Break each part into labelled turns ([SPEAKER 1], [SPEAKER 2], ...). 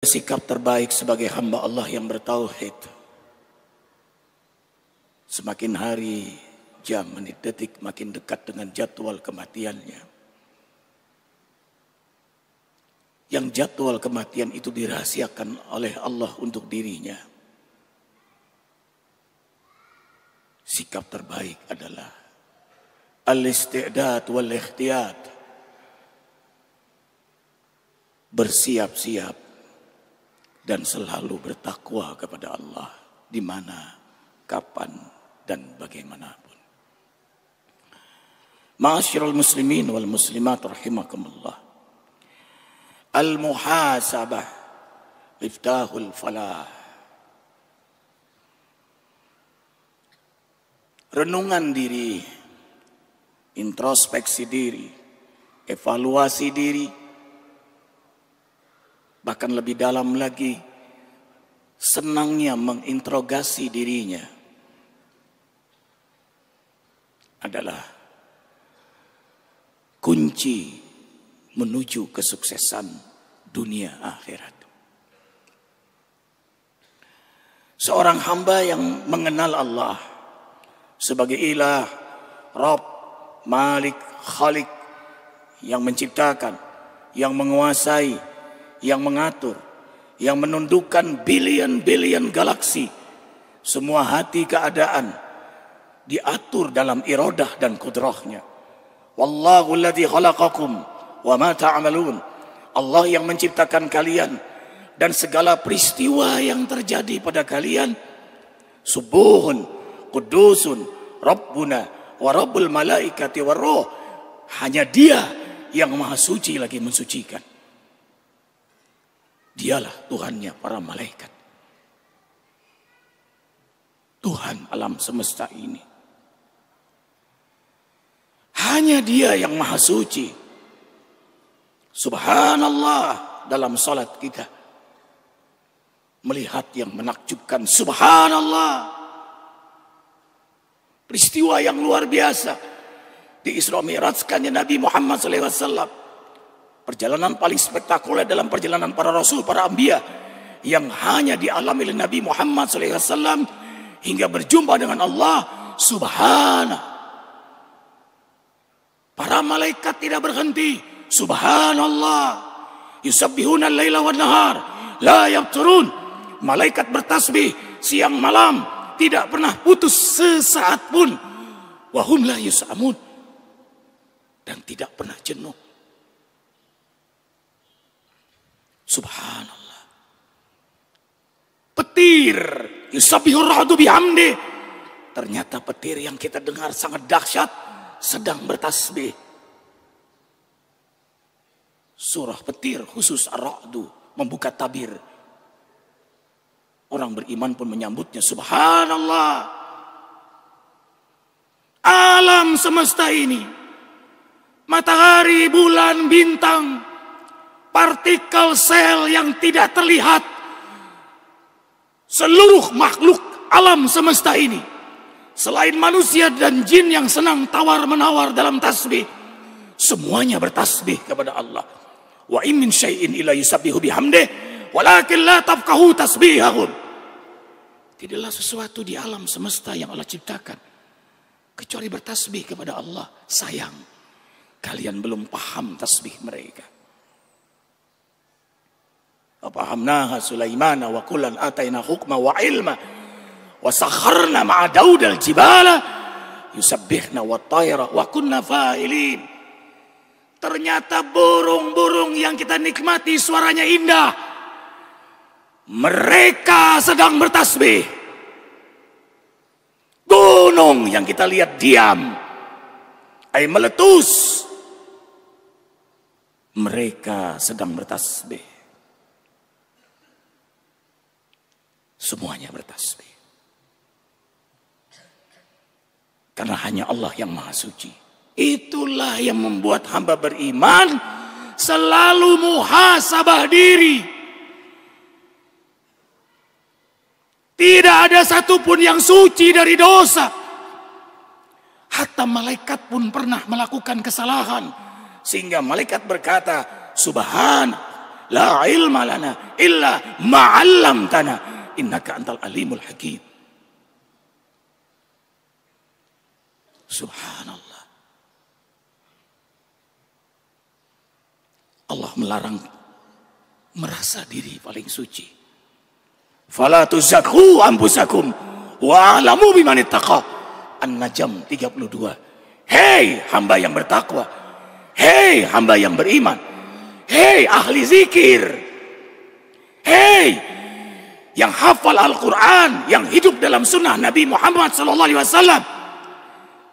[SPEAKER 1] Sikap terbaik sebagai hamba Allah yang bertauhid. Semakin hari, jam, menit, detik makin dekat dengan jadwal kematiannya. Yang jadwal kematian itu dirahasiakan oleh Allah untuk dirinya. Sikap terbaik adalah al-isti'dad wal-ikhtiyat. Bersiap-siap dan selalu bertakwa kepada Allah di mana, kapan, dan bagaimanapun. Ma'asyiral muslimin wal muslimat rahimakumullah. Al-muhasabah miftahul falah. Renungan diri, introspeksi diri, evaluasi diri, bahkan lebih dalam lagi, senangnya menginterogasi dirinya adalah kunci menuju kesuksesan dunia akhirat. Seorang hamba yang mengenal Allah sebagai ilah, Rabb, Malik, Khalik, yang menciptakan, yang menguasai, yang mengatur, yang menundukkan bilion-bilion galaksi. Semua hati keadaan diatur dalam iradah dan kudrahnya. Wallahu alladzi khalaqakum wa ma ta'malun. Allah yang menciptakan kalian dan segala peristiwa yang terjadi pada kalian. Subuhun qudusun rabbuna wa rabbul malaikati warruh. Hanya Dia yang maha suci lagi mensucikan. Dialah Tuhannya para malaikat. Tuhan alam semesta ini. Hanya Dia yang maha suci. Subhanallah dalam salat kita. Melihat yang menakjubkan. Subhanallah. Peristiwa yang luar biasa. Di Isra Mi'rajkannya Nabi Muhammad SAW. Perjalanan paling spektakuler dalam perjalanan para rasul, para anbiya, yang hanya dialami oleh Nabi Muhammad SAW hingga berjumpa dengan Allah Subhanahu. Para malaikat tidak berhenti. Subhanallah. Yusabbihuna al-laila wan nahar la yabturun. Malaikat bertasbih siang malam, tidak pernah putus sesaat pun. Wa hum la yus'amun. Dan tidak pernah jenuh. Subhanallah. Petir yusabbihur ra'du bihamdi. Ternyata petir yang kita dengar sangat dahsyat sedang bertasbih. Surah petir khusus Ar-Ra'du membuka tabir. Orang beriman pun menyambutnya. Subhanallah. Alam semesta ini, matahari, bulan, bintang, partikel sel yang tidak terlihat, seluruh makhluk alam semesta ini, selain manusia dan jin yang senang tawar-menawar dalam tasbih, semuanya bertasbih kepada Allah. Wa in min syai'in illa yusabbihu bihamdih walakin la tafqahu tasbihahum. Tidaklah sesuatu di alam semesta yang Allah ciptakan kecuali bertasbih kepada Allah. Sayang, kalian belum paham tasbih mereka. Fahamnaha Sulaimana wa kullan ataina hukma wa ilma wa sakharna ma'a Daud al-jibala yusabbihna wa tayra wa kunna fa'ilin. Ternyata burung-burung yang kita nikmati suaranya indah, mereka sedang bertasbih. Gunung yang kita lihat diam, meletus, mereka sedang bertasbih. Semuanya bertasbih. Karena hanya Allah yang maha suci. Itulah yang membuat hamba beriman selalu muhasabah diri. Tidak ada satupun yang suci dari dosa. Hatta malaikat pun pernah melakukan kesalahan. Sehingga malaikat berkata, Subhan la ilma lana illa ma 'allamtana innaka antal alimul hakim. Subhanallah. Allah melarang merasa diri paling suci. Fala tuzakku anfusakum wa a'lamu biman ittaqa. An-Najm 32. Hei hamba yang bertakwa, hei hamba yang beriman, hei ahli zikir, hei yang hafal Al-Quran, yang hidup dalam sunnah Nabi Muhammad SAW.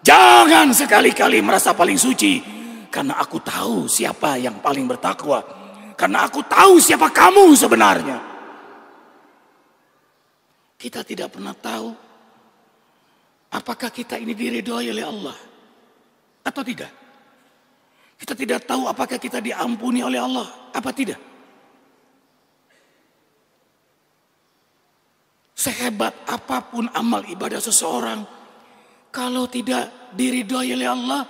[SPEAKER 1] Jangan sekali-kali merasa paling suci, karena aku tahu siapa yang paling bertakwa, karena aku tahu siapa kamu sebenarnya. Kita tidak pernah tahu apakah kita ini diridhoi oleh Allah atau tidak. Kita tidak tahu apakah kita diampuni oleh Allah apa tidak. Sehebat apapun amal ibadah seseorang, kalau tidak diridhoi oleh Allah,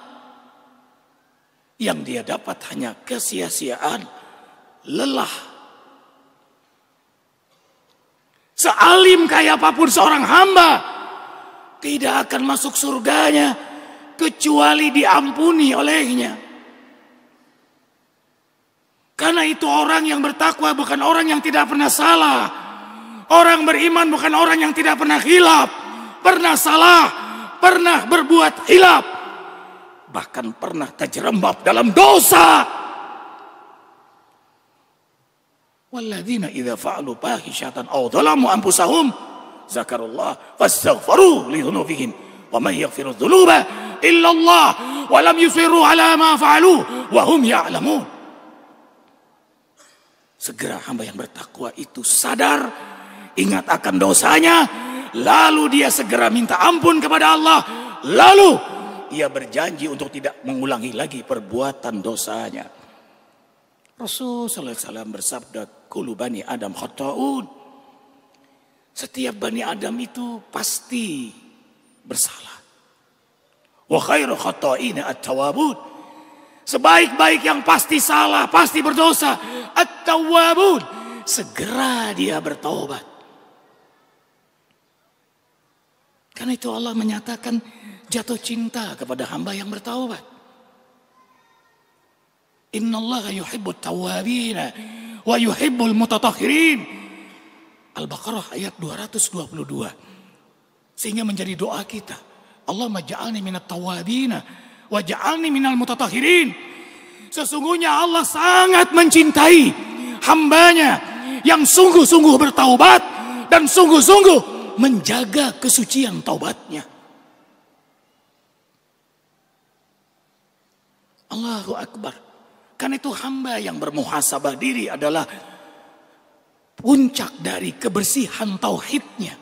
[SPEAKER 1] yang dia dapat hanya kesia-siaan, lelah. Sealim kayak apapun seorang hamba, tidak akan masuk surganya kecuali diampuni olehnya. Karena itu orang yang bertakwa bukan orang yang tidak pernah salah. Orang beriman bukan orang yang tidak pernah khilaf, pernah salah, pernah berbuat khilaf, bahkan pernah terjerembab dalam dosa. Walladzina idza fa'alu fahishatan aw dhalamu anfusahum zakarullah fastaghfiru li dzunubihim wa may yaghfiru dzunuba illa Allah wa lam yusirru ala ma fa'alu wa hum ya'lamun. Segera hamba yang bertakwa itu sadar, ingat akan dosanya, lalu dia segera minta ampun kepada Allah, lalu ia berjanji untuk tidak mengulangi lagi perbuatan dosanya. Rasulullah SAW bersabda, kullu bani Adam khata'un. Setiap bani Adam itu pasti bersalah. Wa khairu khata'ina at-tawwabun. Sebaik-baik yang pasti salah, pasti berdosa, at-tawwabun. Segera dia bertaubat. Karena itu Allah menyatakan jatuh cinta kepada hamba yang bertaubat. Innallaha yuhibbut tawwabin wa yuhibbul mutatahhirin. Al-Baqarah ayat 222. Sehingga menjadi doa kita, Allahumma ja'alni minat tawwabin wa ja'alni minal mutatahhirin. Sesungguhnya Allah sangat mencintai hambanya yang sungguh-sungguh bertaubat dan sungguh-sungguh menjaga kesucian taubatnya. Allahu Akbar. Karena itu hamba yang bermuhasabah diri adalah puncak dari kebersihan tauhidnya,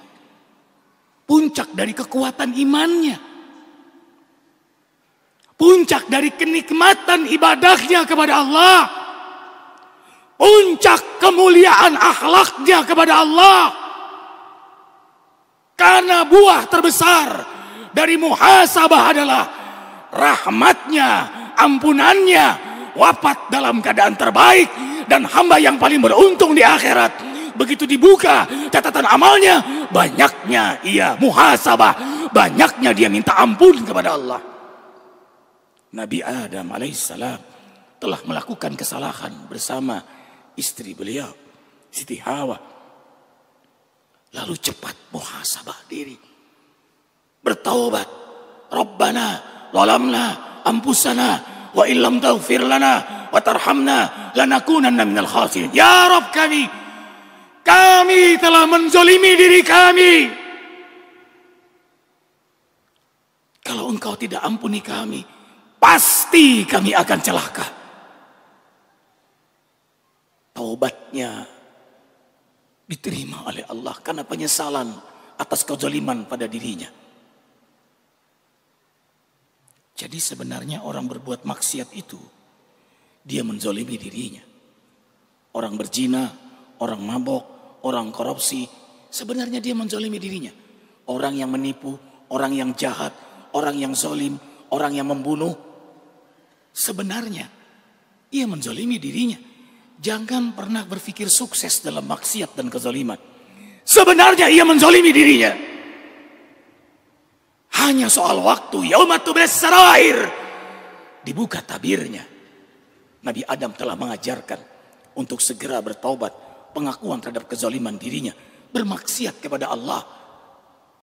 [SPEAKER 1] puncak dari kekuatan imannya, puncak dari kenikmatan ibadahnya kepada Allah, puncak kemuliaan akhlaknya kepada Allah. Karena buah terbesar dari muhasabah adalah rahmatnya, ampunannya, wafat dalam keadaan terbaik, dan hamba yang paling beruntung di akhirat. Begitu dibuka catatan amalnya, banyaknya ia muhasabah, banyaknya dia minta ampun kepada Allah. Nabi Adam alaihissalam telah melakukan kesalahan bersama istri beliau, Siti Hawa. Lalu cepat muhasabah diri, bertaubat. Rabbana zalamna anfusana wa illam taghfir lana wa tarhamna lanakunanna minal khasirin. Ya Rabb, kami telah menzolimi diri kami. Kalau engkau tidak ampuni kami, pasti kami akan celaka. Taubatnya diterima oleh Allah karena penyesalan atas kezaliman pada dirinya. Jadi sebenarnya orang berbuat maksiat itu, dia menzolimi dirinya. Orang berzina, orang mabok, orang korupsi, sebenarnya dia menzolimi dirinya. Orang yang menipu, orang yang jahat, orang yang zolim, orang yang membunuh, sebenarnya ia menzolimi dirinya. Jangan pernah berpikir sukses dalam maksiat dan kezaliman. Sebenarnya ia menzalimi dirinya. Hanya soal waktu. Yauma tublas sarair. Dibuka tabirnya. Nabi Adam telah mengajarkan untuk segera bertaubat. Pengakuan terhadap kezaliman dirinya. Bermaksiat kepada Allah.